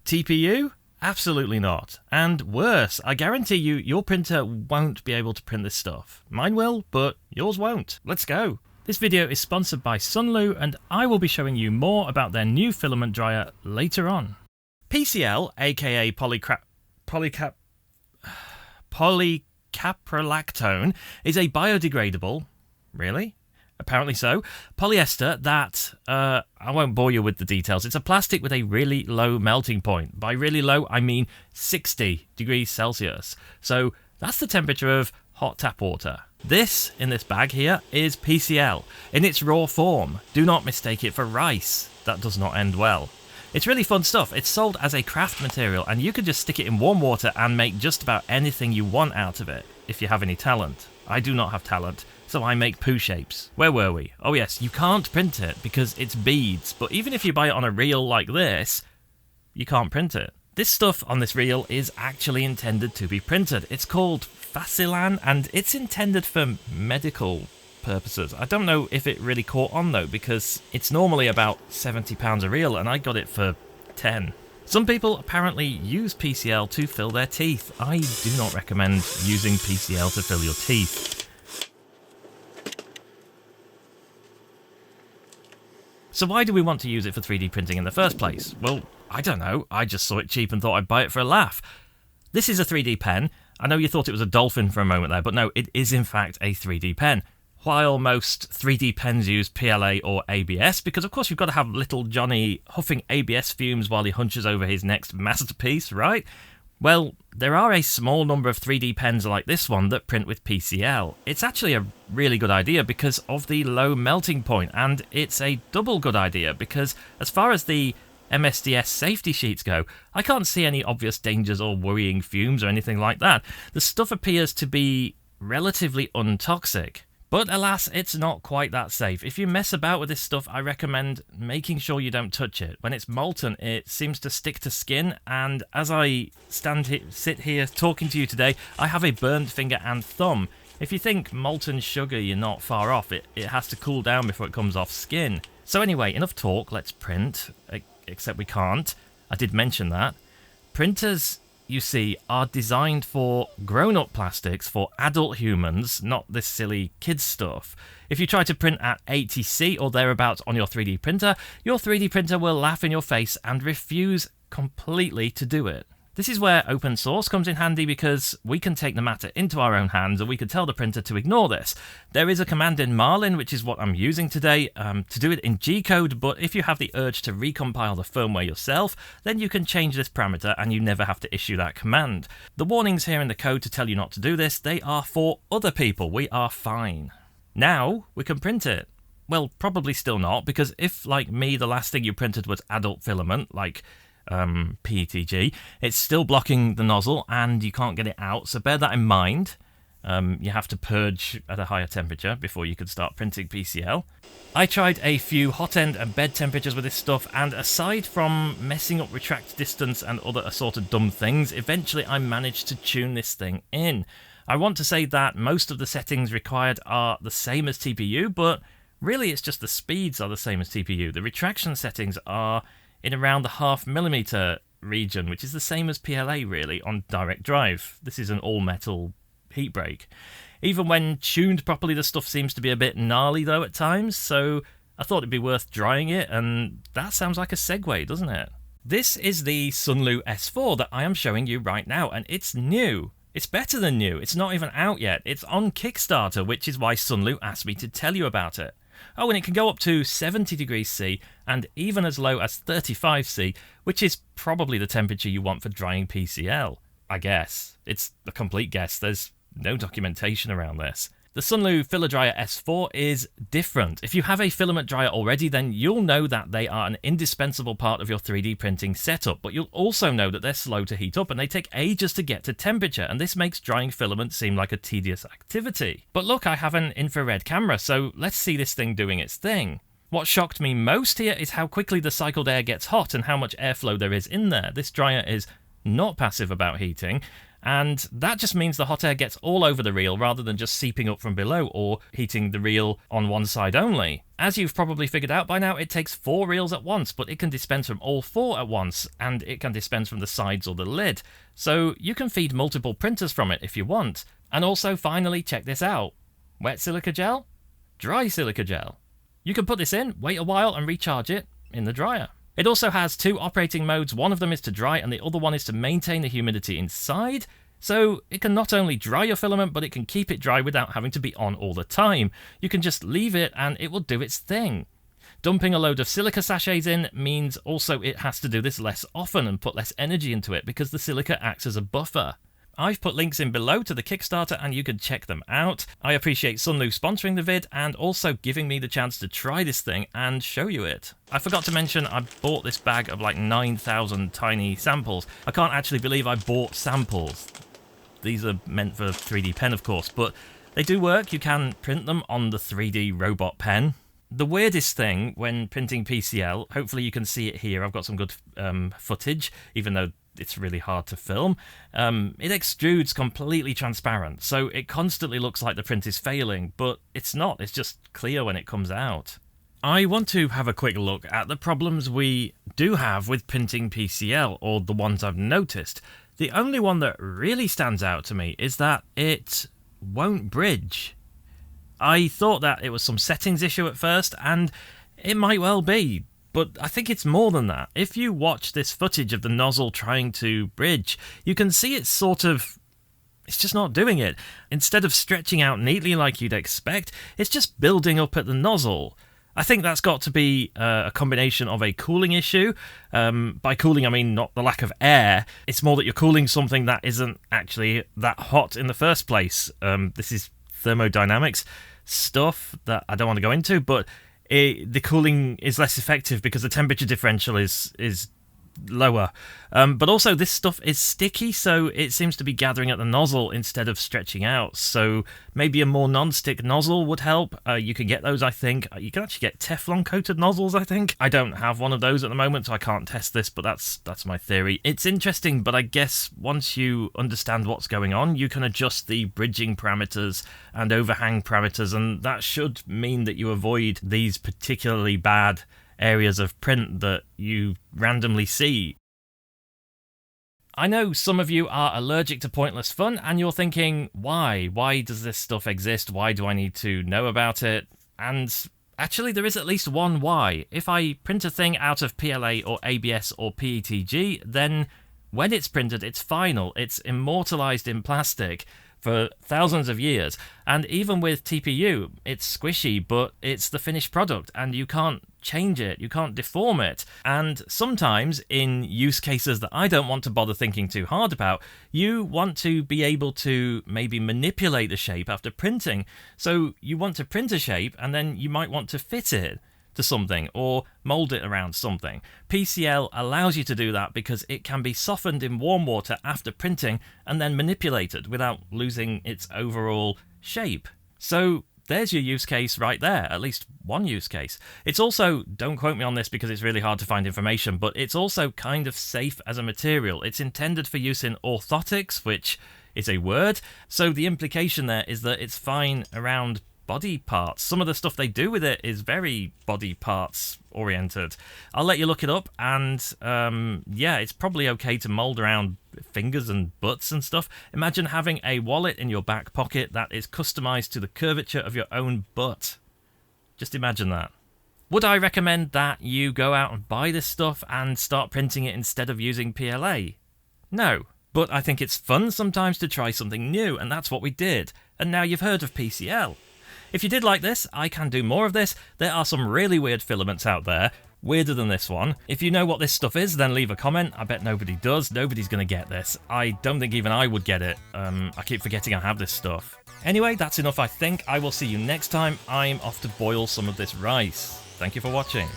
TPU? Absolutely not. And worse, I guarantee you, your printer won't be able to print this stuff. Mine will, but yours won't. Let's go. This video is sponsored by Sunloo, and I will be showing you more about their new filament dryer later on. PCL, aka polycaprolactone, is a biodegradable, really? Apparently so, polyester that, I won't bore you with the details. It's a plastic with a really low melting point. By really low, I mean 60 degrees Celsius. So that's the temperature of hot tap water. This, in this bag here, is PCL, in its raw form. Do not mistake it for rice. That does not end well. It's really fun stuff. It's sold as a craft material, and you can just stick it in warm water and make just about anything you want out of it, if you have any talent. I do not have talent, so I make poo shapes. Where were we? Oh yes, you can't print it because it's beads, but even if you buy it on a reel like this, you can't print it. This stuff on this reel is actually intended to be printed. It's called Facilan, and it's intended for medical purposes. I don't know if it really caught on though, because it's normally about £70 a reel, and I got it for 10. Some people apparently use PCL to fill their teeth. I do not recommend using PCL to fill your teeth. So why do we want to use it for 3D printing in the first place? Well, I don't know. I just saw it cheap and thought I'd buy it for a laugh. This is a 3D pen. I know you thought it was a dolphin for a moment there, but no, it is in fact a 3D pen. While most 3D pens use PLA or ABS, because of course you've got to have little Johnny huffing ABS fumes while he hunches over his next masterpiece, right? Well, there are a small number of 3D pens like this one that print with PCL. It's actually a really good idea because of the low melting point, and it's a double good idea because as far as the MSDS safety sheets go, I can't see any obvious dangers or worrying fumes or anything like that. The stuff appears to be relatively untoxic. But alas, it's not quite that safe. If you mess about with this stuff, I recommend making sure you don't touch it. When it's molten, it seems to stick to skin, and as I sit here talking to you today, I have a burned finger and thumb. If you think molten sugar, you're not far off. It has to cool down before it comes off skin. So anyway, enough talk, let's print. Except we can't. I did mention that. Printers, you see, are designed for grown-up plastics for adult humans, not this silly kids stuff. If you try to print at 80C or thereabouts on your 3D printer, your 3D printer will laugh in your face and refuse completely to do it. This is where open source comes in handy because we can take the matter into our own hands and we can tell the printer to ignore this. There is a command in Marlin, which is what I'm using today, to do it in G-code, but if you have the urge to recompile the firmware yourself, then you can change this parameter and you never have to issue that command. The warnings here in the code to tell you not to do this, they are for other people. We are fine. Now we can print it. Well, probably still not, because if, like me, the last thing you printed was adult filament, like PETG, it's still blocking the nozzle and you can't get it out, so bear that in mind. You have to purge at a higher temperature before you could start printing PCL. I tried a few hot end and bed temperatures with this stuff, and aside from messing up retract distance and other assorted dumb things, eventually I managed to tune this thing in. I want to say that most of the settings required are the same as TPU, but really it's just the speeds are the same as TPU. The retraction settings are in around the 0.5 mm region, which is the same as PLA really on direct drive. This is an all-metal heat break. Even when tuned properly, the stuff seems to be a bit gnarly though at times, so I thought it'd be worth drying it, and that sounds like a segue, doesn't it? This is the Sunloo S4 that I am showing you right now, and it's new. It's better than new. It's not even out yet. It's on Kickstarter, which is why Sunloo asked me to tell you about it. Oh, and it can go up to 70 degrees C and even as low as 35 C, which is probably the temperature you want for drying PCL, I guess. It's a complete guess. There's no documentation around this. The Sunloo Filler Dryer S4 is different. If you have a filament dryer already, then you'll know that they are an indispensable part of your 3D printing setup, but you'll also know that they're slow to heat up and they take ages to get to temperature, and this makes drying filament seem like a tedious activity. But look, I have an infrared camera, so let's see this thing doing its thing. What shocked me most here is how quickly the cycled air gets hot and how much airflow there is in there. This dryer is not passive about heating, And that just means the hot air gets all over the reel rather than just seeping up from below or heating the reel on one side only. As you've probably figured out by now, it takes 4 reels at once, but it can dispense from all 4 at once, and it can dispense from the sides or the lid. So you can feed multiple printers from it if you want. And also, finally, check this out. Wet silica gel, dry silica gel. You can put this in, wait a while, and recharge it in the dryer. It also has 2 operating modes. One of them is to dry and the other one is to maintain the humidity inside. So it can not only dry your filament, but it can keep it dry without having to be on all the time. You can just leave it and it will do its thing. Dumping a load of silica sachets in means also it has to do this less often and put less energy into it because the silica acts as a buffer. I've put links in below to the Kickstarter and you can check them out. I appreciate Sunloo sponsoring the vid and also giving me the chance to try this thing and show you it. I forgot to mention I bought this bag of like 9,000 tiny samples. I can't actually believe I bought samples. These are meant for 3D pen, of course, but they do work. You can print them on the 3D robot pen. The weirdest thing when printing PCL, hopefully you can see it here, I've got some good footage, even though it's really hard to film. It extrudes completely transparent, so it constantly looks like the print is failing, but it's not, it's just clear when it comes out. I want to have a quick look at the problems we do have with printing PCL, or the ones I've noticed. The only one that really stands out to me is that it won't bridge. I thought that it was some settings issue at first, and it might well be. But I think it's more than that. If you watch this footage of the nozzle trying to bridge, you can see it's just not doing it. Instead of stretching out neatly like you'd expect, it's just building up at the nozzle. I think that's got to be a combination of a cooling issue. By cooling, I mean not the lack of air. It's more that you're cooling something that isn't actually that hot in the first place. This is thermodynamics stuff that I don't want to go into, but the cooling is less effective because the temperature differential is lower. But also this stuff is sticky, so it seems to be gathering at the nozzle instead of stretching out. So maybe a more non-stick nozzle would help. You can get those, I think. You can actually get Teflon coated nozzles, I think. I don't have one of those at the moment, so I can't test this, but that's my theory. It's interesting, but I guess once you understand what's going on, you can adjust the bridging parameters and overhang parameters, and that should mean that you avoid these particularly bad areas of print that you randomly see. I know some of you are allergic to pointless fun and you're thinking, why? Why does this stuff exist? Why do I need to know about it? And actually there is at least one why. If I print a thing out of PLA or ABS or PETG, then when it's printed, it's final. It's immortalized in plastic for thousands of years, and even with TPU, it's squishy, but it's the finished product, and you can't change it, you can't deform it. And sometimes, in use cases that I don't want to bother thinking too hard about, you want to be able to maybe manipulate the shape after printing. So you want to print a shape, and then you might want to fit it to something or mold it around something. PCL allows you to do that because it can be softened in warm water after printing and then manipulated without losing its overall shape. So there's your use case right there, at least one use case. It's also, don't quote me on this because it's really hard to find information, but it's also kind of safe as a material. It's intended for use in orthotics, which is a word, so the implication there is that it's fine around body parts. Some of the stuff they do with it is very body parts oriented. I'll let you look it up, and yeah, it's probably okay to mold around fingers and butts and stuff. Imagine having a wallet in your back pocket that is customized to the curvature of your own butt. Just imagine that. Would I recommend that you go out and buy this stuff and start printing it instead of using PLA? No, but I think it's fun sometimes to try something new, and that's what we did. And now you've heard of PCL. If you did like this, I can do more of this. There are some really weird filaments out there, weirder than this one. If you know what this stuff is, then leave a comment. I bet nobody does. Nobody's going to get this. I don't think even I would get it. I keep forgetting I have this stuff. Anyway, that's enough, I think. I will see you next time. I'm off to boil some of this rice. Thank you for watching.